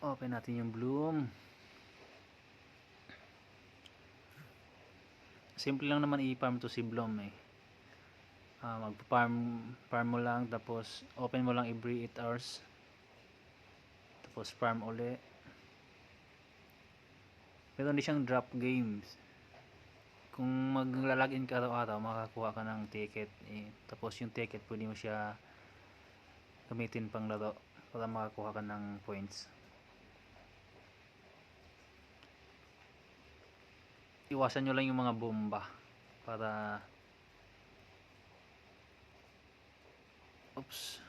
Open natin yung bloom. Simple lang naman i-farm to si bloom eh. Farm mo lang, tapos open mo lang every 8 hours, tapos farm uli. Pero hindi siyang drop games. Kung maglalagin ka araw-araw, makakuha ka ng ticket eh. Tapos yung ticket pwede mo siya gamitin pang laro para makakuha ka ng points. Iwasan nyo lang yung mga bomba para oops.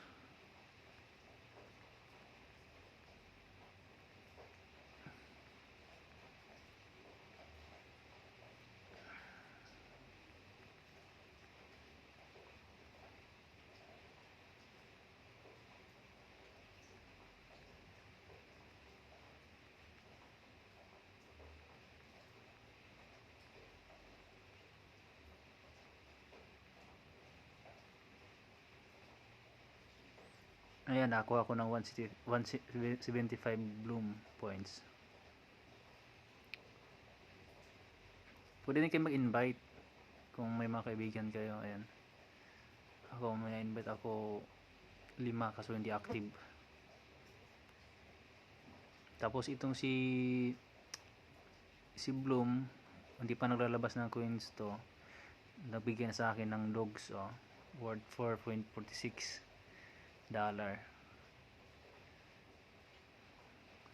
Ayan, nakuha ko ng 175 bloom points. Pwede din kayo mag-invite kung may mga kaibigan kayo. Ayan, ako may invite ako 5 kaso hindi active. Tapos itong si Bloom, hindi pa naglalabas ng coins to. Nabigyan sa akin ng dogs worth $4.46.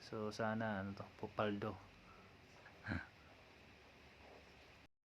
So sana ano to, Popaldo.